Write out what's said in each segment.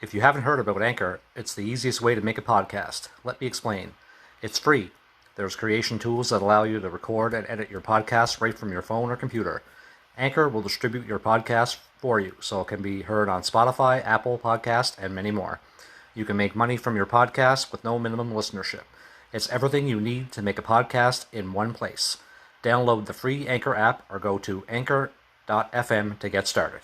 If you haven't heard about Anchor, it's the easiest way to make a podcast. Let me explain. It's free. There's creation tools that allow you to record and edit your podcast right from your phone or computer. Anchor will distribute your podcast for you so it can be heard on Spotify, Apple Podcast, and many more. You can make money from your podcast with no minimum listenership. It's everything you need to make a podcast in one place. Download the free Anchor app or go to anchor.fm to get started.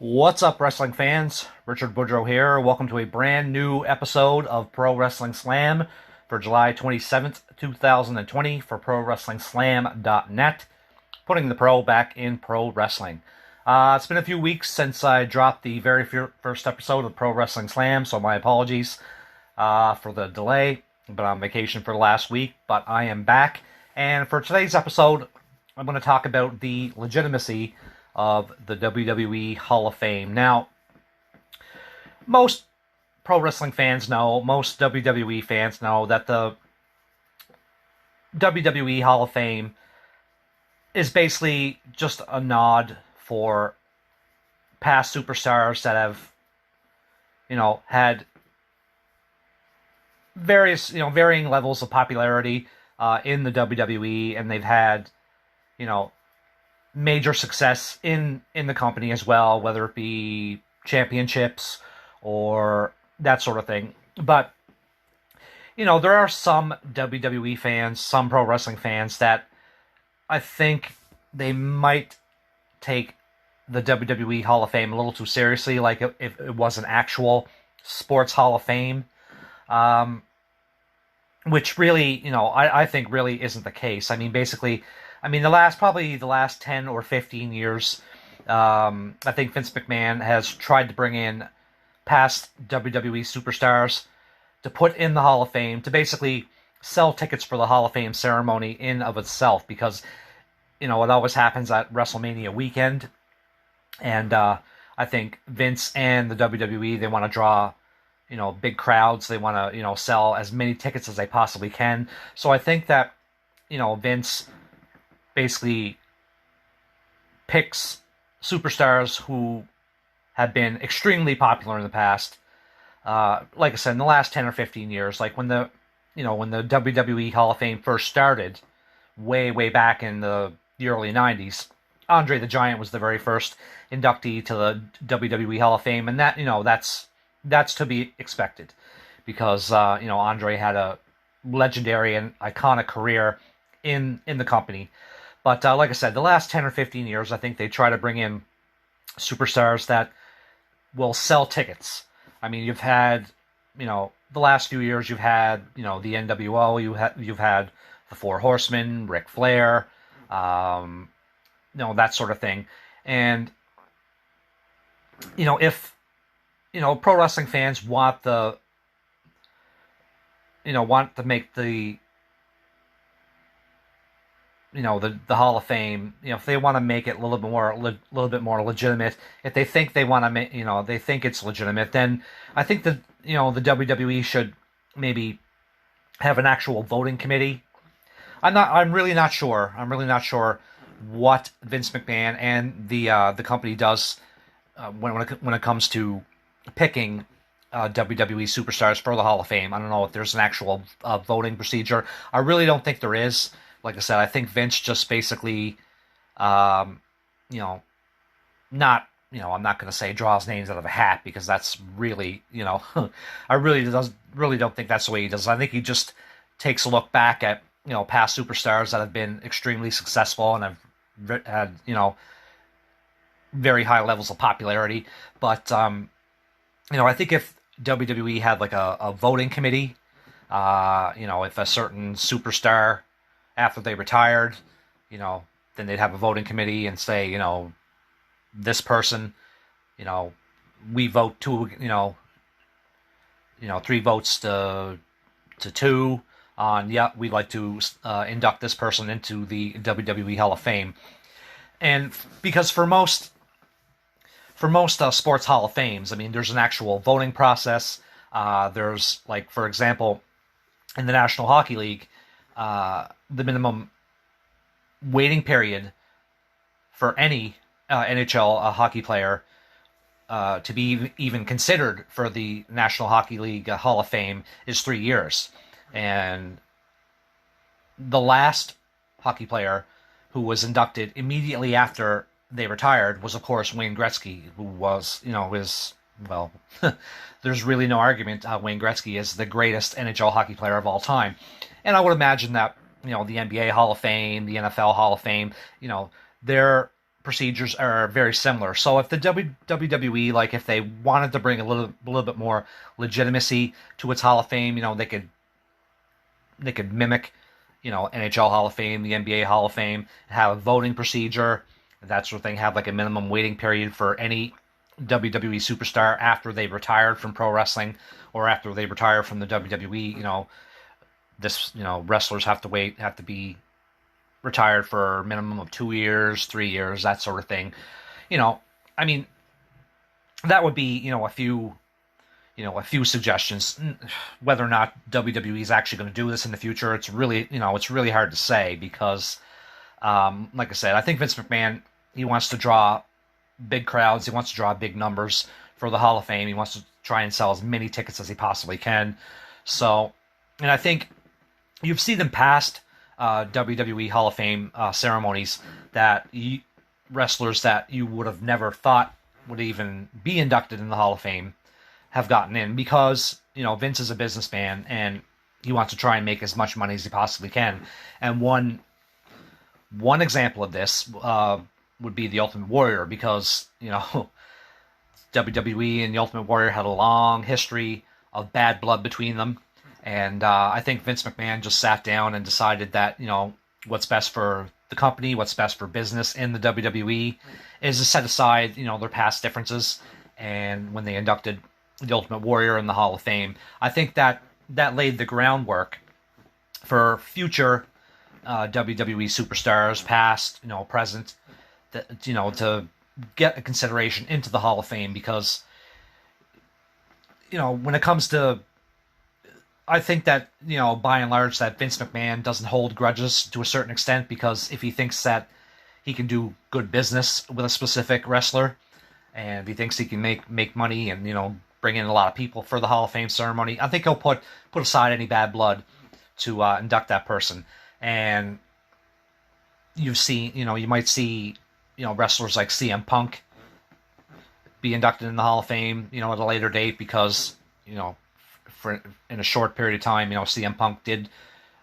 What's up, wrestling fans? Richard Boudreau here. Welcome to a brand new episode of Pro Wrestling Slam for July 27th, 2020 for ProWrestlingSlam.net, putting the pro back in pro wrestling. It's been a few weeks since I dropped the very first episode of Pro Wrestling Slam, so my apologies for the delay. I've been on vacation for the last week, but I am back. And for today's episode, I'm going to talk about the legitimacy of the WWE Hall of Fame. Now, most pro wrestling fans know, most WWE fans know that the WWE Hall of Fame is basically just a nod for past superstars that have, had various, varying levels of popularity in the WWE, and they've had, major success in the company as well, whether it be championships or that sort of thing. But, there are some WWE fans, some pro wrestling fans that I think they might take the WWE Hall of Fame a little too seriously, like if it was an actual sports Hall of Fame, which really, I think really isn't the case. I mean, basically, the last 10 or 15 years, I think Vince McMahon has tried to bring in past WWE superstars to put in the Hall of Fame, to basically sell tickets for the Hall of Fame ceremony in of itself, because, it always happens at WrestleMania weekend, and I think Vince and the WWE, they want to draw, big crowds, they want to, sell as many tickets as they possibly can, so I think that, Vince basically picks superstars who have been extremely popular in the past. Like I said, in the last 10 or 15 years, like when the WWE Hall of Fame first started, way back in the early 90s, Andre the Giant was the very first inductee to the WWE Hall of Fame, and that, that's to be expected, because Andre had a legendary and iconic career in the company. But like I said, the last 10 or 15 years, I think they try to bring in superstars that will sell tickets. I mean, you've had, the last few years, you've had, the NWO, you've had the Four Horsemen, Ric Flair, that sort of thing. And, if, pro wrestling fans want want to make the the Hall of Fame, if they want to make it a little bit more legitimate, if they think they want to make, they think it's legitimate, then I think that, the WWE should maybe have an actual voting committee. I'm really not sure what Vince McMahon and the company does when it comes to picking WWE superstars for the Hall of Fame. I don't know if there's an actual voting procedure. I really don't think there is. Like I said, I think Vince just basically, not, I'm not going to say draws names out of a hat, because that's really, I really don't think that's the way he does it. I think he just takes a look back at, past superstars that have been extremely successful and have had, very high levels of popularity. But, I think if WWE had like a voting committee, if a certain superstar, after they retired, then they'd have a voting committee and say, this person, you know, we vote two, 3 votes to 2 on, yeah, we'd like to induct this person into the WWE Hall of Fame. And because for most sports Hall of Fames, I mean, there's an actual voting process. There's, like, for example, in the National Hockey League, the minimum waiting period for any NHL hockey player to be even considered for the National Hockey League Hall of Fame is 3 years. And the last hockey player who was inducted immediately after they retired was, of course, Wayne Gretzky, who was, well, there's really no argument. Wayne Gretzky is the greatest NHL hockey player of all time. And I would imagine that, the NBA Hall of Fame, the NFL Hall of Fame, their procedures are very similar. So if the WWE, like, if they wanted to bring a little bit more legitimacy to its Hall of Fame, they could mimic, NHL Hall of Fame, the NBA Hall of Fame, have a voting procedure, that sort of thing, have like a minimum waiting period for any WWE superstar after they retired from pro wrestling or after they retire from the WWE. Wrestlers have to be retired for a minimum of 2 years, 3 years, that sort of thing. I mean, that would be, a few suggestions. Whether or not WWE is actually going to do this in the future, it's really hard to say because, like I said, I think Vince McMahon, he wants to draw big crowds. He wants to draw big numbers for the Hall of Fame. He wants to try and sell as many tickets as he possibly can. So, and I think you've seen in past WWE Hall of Fame ceremonies that wrestlers that you would have never thought would even be inducted in the Hall of Fame have gotten in because, Vince is a businessman and he wants to try and make as much money as he possibly can. And one example of this would be the Ultimate Warrior because, WWE and the Ultimate Warrior had a long history of bad blood between them. And I think Vince McMahon just sat down and decided that, what's best for the company, what's best for business in the WWE is to set aside, their past differences. And when they inducted the Ultimate Warrior in the Hall of Fame, I think that laid the groundwork for future WWE superstars, past, present, to get a consideration into the Hall of Fame because, when it comes to, I think that, by and large, that Vince McMahon doesn't hold grudges to a certain extent because if he thinks that he can do good business with a specific wrestler and he thinks he can make money and, bring in a lot of people for the Hall of Fame ceremony, I think he'll put aside any bad blood to induct that person. And you might see, wrestlers like CM Punk be inducted in the Hall of Fame, at a later date because, for in a short period of time, CM Punk did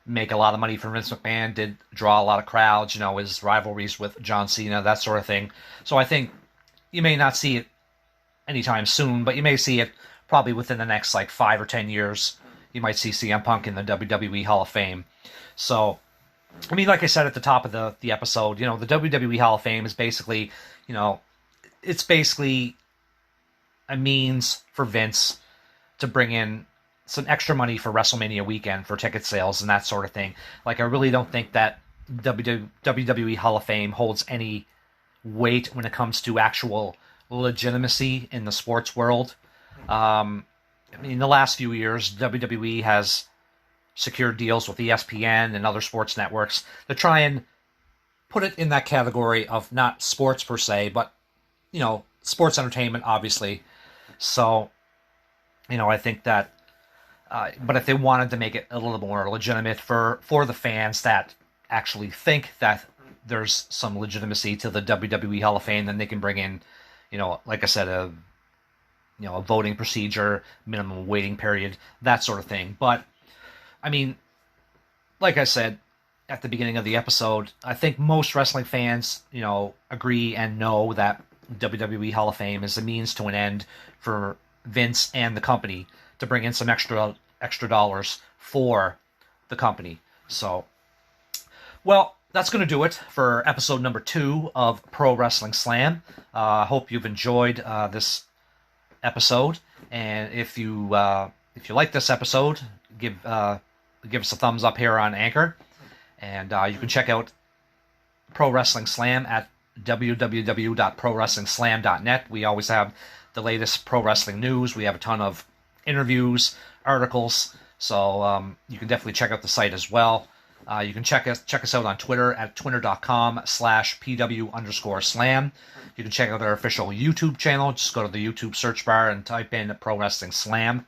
make a lot of money for Vince McMahon, did draw a lot of crowds, his rivalries with John Cena, that sort of thing. So I think you may not see it anytime soon, but you may see it probably within the next 5 or 10 years. You might see CM Punk in the WWE Hall of Fame. So, I mean, like I said at the top of the episode, the WWE Hall of Fame is basically, it's basically a means for Vince to bring in some extra money for WrestleMania weekend for ticket sales and that sort of thing. I really don't think that WWE Hall of Fame holds any weight when it comes to actual legitimacy in the sports world. In the last few years, WWE has secured deals with ESPN and other sports networks to try and put it in that category of not sports per se, but, sports entertainment, obviously. So, I think that, but if they wanted to make it a little more legitimate for the fans that actually think that there's some legitimacy to the WWE Hall of Fame, then they can bring in, like I said, a voting procedure, minimum waiting period, that sort of thing. But, I mean, like I said at the beginning of the episode, I think most wrestling fans, agree and know that WWE Hall of Fame is a means to an end for Vince and the company to bring in some extra dollars for the company. So, well, that's going to do it for episode number 2 of Pro Wrestling Slam. I hope you've enjoyed this episode, and if you like this episode, give us a thumbs up here on Anchor, and you can check out Pro Wrestling Slam at www.prowrestlingslam.net. We always have the latest pro wrestling news. We have a ton of interviews, articles, so you can definitely check out the site as well. You can check us out on Twitter at twitter.com/pw_slam. You can check out our official YouTube channel. Just go to the YouTube search bar and type in Pro Wrestling Slam.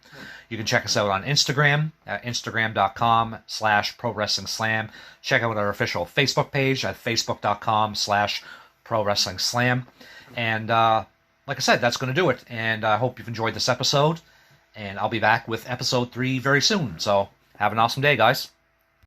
You can check us out on Instagram at instagram.com/Pro Wrestling Slam. Check out our official Facebook page at facebook.com/Pro Wrestling Slam. And like I said, that's going to do it. And I hope you've enjoyed this episode. And I'll be back with episode 3 very soon. So have an awesome day, guys.